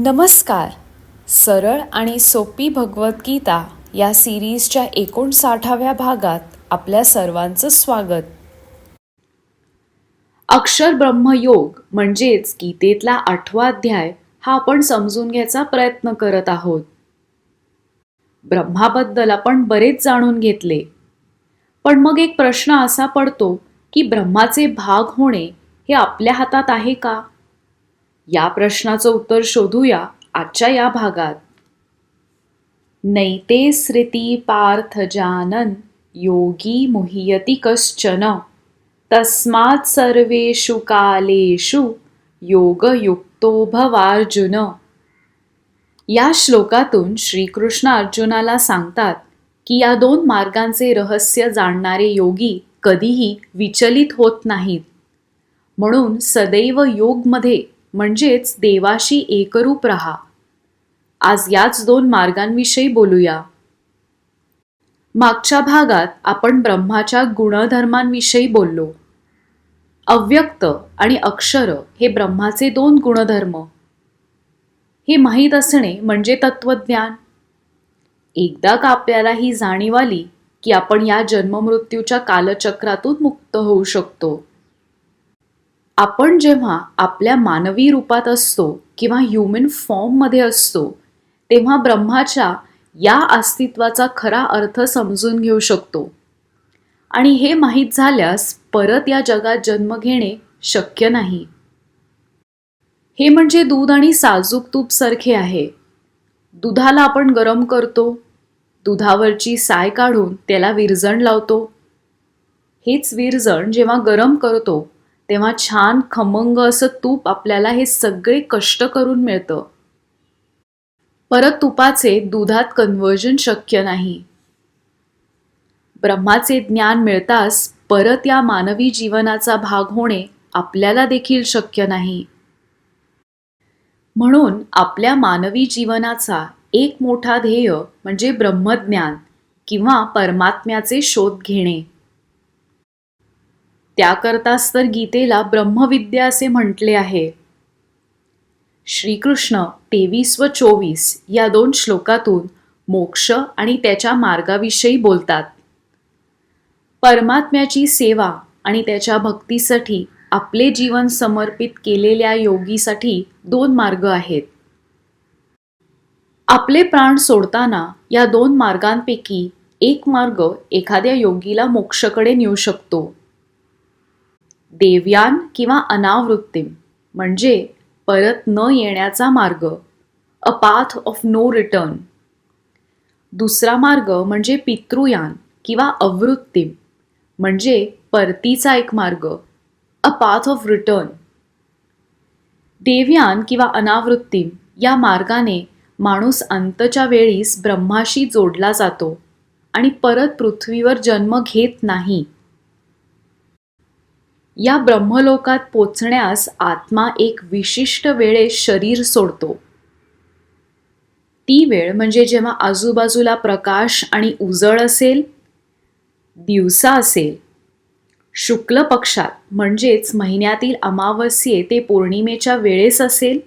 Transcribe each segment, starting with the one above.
नमस्कार. सरळ आणि सोपी भगवद्गीता या सिरीजच्या 59व्या भागात आपल्या सर्वांचं स्वागत. अक्षर ब्रह्मयोग म्हणजेच गीतेतला 8वा अध्याय हा आपण समजून घ्यायचा प्रयत्न करत आहोत. ब्रह्माबद्दल आपण बरेच जाणून घेतले, पण मग एक प्रश्न असा पडतो की ब्रह्माचे भाग होणे हे आपल्या हातात आहे का? या प्रश्नाचं उत्तर शोधूया आजच्या या भागात. नैते स्मृती पार्थ जानन योगी मुह्यति कश्चन तस्मात् सर्वेषु कालेषु योगयुक्तो भवार्जुन. या श्लोकातून श्रीकृष्ण अर्जुनाला सांगतात की या दोन मार्गांचे रहस्य जाणणारे योगी कधीही विचलित होत नाहीत. म्हणून सदैव योगमध्ये म्हणजेच देवाशी एकरूप राहा. आज याच दोन मार्गांविषयी बोलूया. मागच्या भागात आपण ब्रह्माच्या गुणधर्मांविषयी बोललो. अव्यक्त आणि अक्षर हे ब्रह्माचे दोन गुणधर्म. हे माहीत असणे म्हणजे तत्वज्ञान. एकदा का आपल्याला ही जाणीव आली की आपण या जन्ममृत्यूच्या कालचक्रातून मुक्त होऊ शकतो. आपण जेव्हा आपल्या मानवी रूपात असतो किंवा ह्युमन फॉर्ममध्ये असतो तेव्हा ब्रह्माच्या या अस्तित्वाचा खरा अर्थ समजून घेऊ शकतो. आणि हे माहीत झाल्यास परत या जगात जन्म घेणे शक्य नाही. हे म्हणजे दूध आणि साजूक तूप सारखे आहे. दुधाला आपण गरम करतो, दुधावरची साय काढून त्याला विरजण लावतो. हेच विरजण जेव्हा गरम करतो तेव्हा छान खमंग असं तूप आपल्याला हे सगळे कष्ट करून मिळतं. परत तुपाचे दुधात कन्व्हर्जन शक्य नाही. ब्रह्माचे ज्ञान मिळताच परत या मानवी जीवनाचा भाग होणे आपल्याला देखील शक्य नाही. म्हणून आपल्या मानवी जीवनाचा एक मोठा ध्येय म्हणजे ब्रह्मज्ञान किंवा परमात्म्याचे शोध घेणे. त्याकरताच तर गीतेला ब्रह्मविद्या असे म्हटले आहे. श्रीकृष्ण 23 व 24 या दोन श्लोकातून मोक्ष आणि त्याच्या मार्गाविषयी बोलतात. परमात्म्याची सेवा आणि त्याच्या भक्तीसाठी आपले जीवन समर्पित केलेल्या योगीसाठी दोन मार्ग आहेत. आपले प्राण सोडताना या दोन मार्गांपैकी एक मार्ग एखाद्या योगीला मोक्षकडे नेऊ शकतो. देवयान किंवा अनावृत्तीम म्हणजे परत न येण्याचा मार्ग, a path of no return. दुसरा मार्ग म्हणजे पितृयान किंवा अवृत्तीम म्हणजे परतीचा एक मार्ग, अ पाथ ऑफ रिटर्न. देवयान किंवा अनावृत्तीम या मार्गाने माणूस अंतच्या वेळीस ब्रह्माशी जोडला जातो आणि परत पृथ्वीवर जन्म घेत नाही. या ब्रह्मलोकात पोचण्यास आत्मा एक विशिष्ट वेळेस शरीर सोडतो. ती वेळ म्हणजे जेव्हा आजूबाजूला प्रकाश आणि उजळ असेल, दिवसा असेल, शुक्ल पक्षात म्हणजेच महिन्यातील अमावस्ये ते पौर्णिमेच्या वेळेस असेल,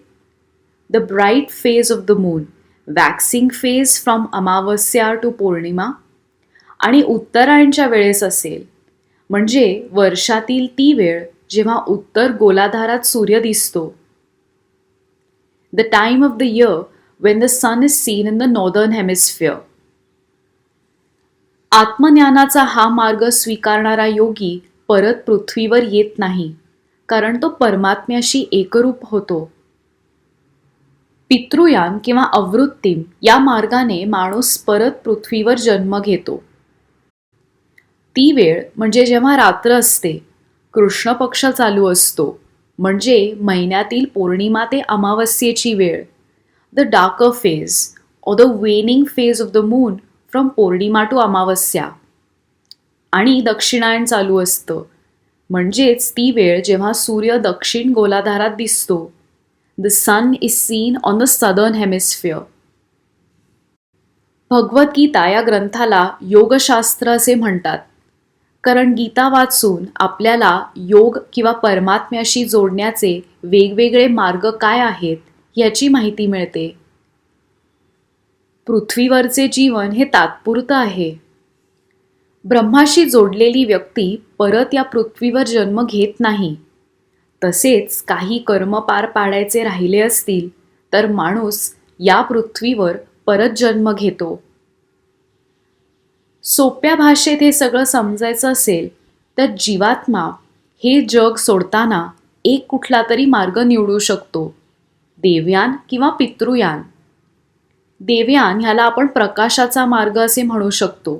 the bright phase of the moon, waxing phase from Amavasya to Purnima, आणि उत्तरायणच्या वेळेस असेल म्हणजे वर्षातील ती वेळ जेव्हा उत्तर गोलाधारात सूर्य दिसतो. The time of the year when the sun is seen in the northern hemisphere. आत्मज्ञानाचा हा मार्ग स्वीकारणारा योगी परत पृथ्वीवर येत नाही, कारण तो परमात्म्याशी एकरूप होतो. पितृयान किंवा अवृत्तीम या मार्गाने माणूस परत पृथ्वीवर जन्म घेतो. ती वेळ म्हणजे जेव्हा रात्र असते, कृष्ण पक्ष चालू असतो म्हणजे महिन्यातील पौर्णिमा ते अमावस्येची वेळ, the darker phase or the waning phase of the moon from Purnima to Amavasya, आणि दक्षिणायन चालू असतं म्हणजेच ती वेळ जेव्हा सूर्य दक्षिण गोलाधारात दिसतो, the sun is seen on the southern hemisphere. Bhagavad Gita या ग्रंथाला योगशास्त्र असे म्हणतात, कारण गीता वाचून आपल्याला योग किंवा परमात्म्याशी जोडण्याचे वेगवेगळे मार्ग काय आहेत याची माहिती मिळते. पृथ्वीवरचे जीवन हे तात्पुरतं आहे. ब्रह्माशी जोडलेली व्यक्ती परत या पृथ्वीवर जन्म घेत नाही. तसेच काही कर्म पार पाडायचे राहिले असतील तर माणूस या पृथ्वीवर परत जन्म घेतो. सोप्या भाषेत हे सगळं समजायचं असेल तर जीवात्मा हे जग सोडताना एक कुठला तरी मार्ग निवडू शकतो, देवयान किंवा पितृयान. देवयान ह्याला आपण प्रकाशाचा मार्ग असे म्हणू शकतो.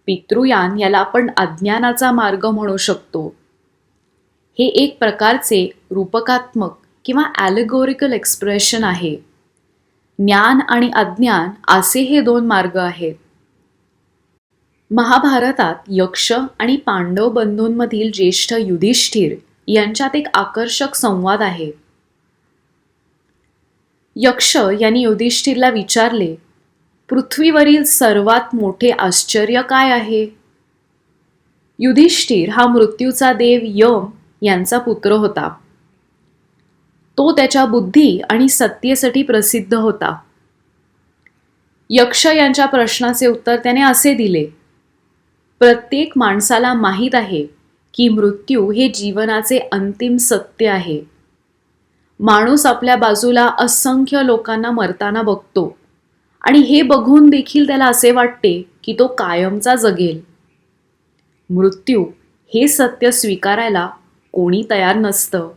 पितृयान याला आपण अज्ञानाचा मार्ग म्हणू शकतो. हे एक प्रकारचे रूपकात्मक किंवा ॲलेगोरिकल एक्सप्रेशन आहे. ज्ञान आणि अज्ञान असे हे दोन मार्ग आहेत. महाभारतात यक्ष आणि पांडव बंधूंमधील ज्येष्ठ युधिष्ठिर यांच्यात एक आकर्षक संवाद आहे. यक्ष यांनी युधिष्ठिरला विचारले, पृथ्वीवरील सर्वात मोठे आश्चर्य काय आहे? युधिष्ठिर हा मृत्यूचा देव यम यांचा पुत्र होता. तो त्याच्या बुद्धी आणि सत्तेसाठी प्रसिद्ध होता. यक्ष यांच्या प्रश्नाचे उत्तर त्याने असे दिले, प्रत्येक माणसाला माहीत आहे की मृत्यू हे जीवनाचे अंतिम सत्य आहे. माणूस आपल्या बाजूला असंख्य लोकांना मरताना बघतो आणि हे बघून देखील त्याला असे वाटते की तो कायमचा जगेल. मृत्यू हे सत्य स्वीकारायला कोणी तयार नसतं.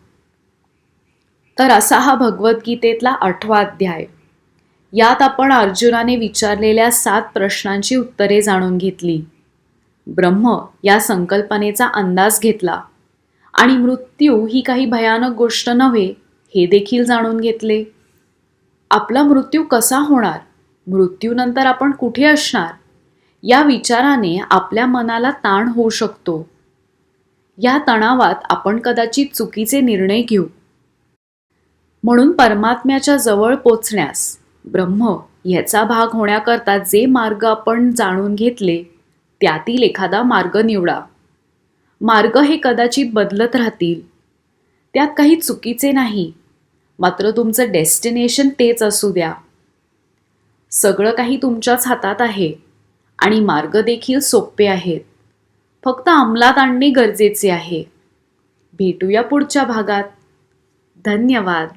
तर असा हा भगवद्गीतेतला 8वा अध्याय. यात आपण अर्जुनाने विचारलेल्या 7 प्रश्नांची उत्तरे जाणून घेतली. ब्रह्म या संकल्पनेचा अंदाज घेतला आणि मृत्यू ही काही भयानक गोष्ट नव्हे हे देखील जाणून घेतले. आपला मृत्यू कसा होणार, मृत्यूनंतर आपण कुठे असणार, या विचाराने आपल्या मनाला ताण होऊ शकतो. या तणावात आपण कदाचित चुकीचे निर्णय घेऊ. म्हणून परमात्म्याच्या जवळ पोचण्यास, ब्रह्म याचा भाग होण्याकरता जे मार्ग आपण जाणून घेतले त्यातील एखादा मार्ग निवडा. मार्ग हे कदाचित बदलत राहतील, त्यात काही चुकीचे नाही, मात्र तुमचं डेस्टिनेशन तेच असू द्या. सगळं काही तुमच्याच हातात आहे आणि मार्ग देखील सोपे आहेत. फक्त अंमलात आणणे गरजेचे आहे. भेटूया पुढच्या भागात. धन्यवाद.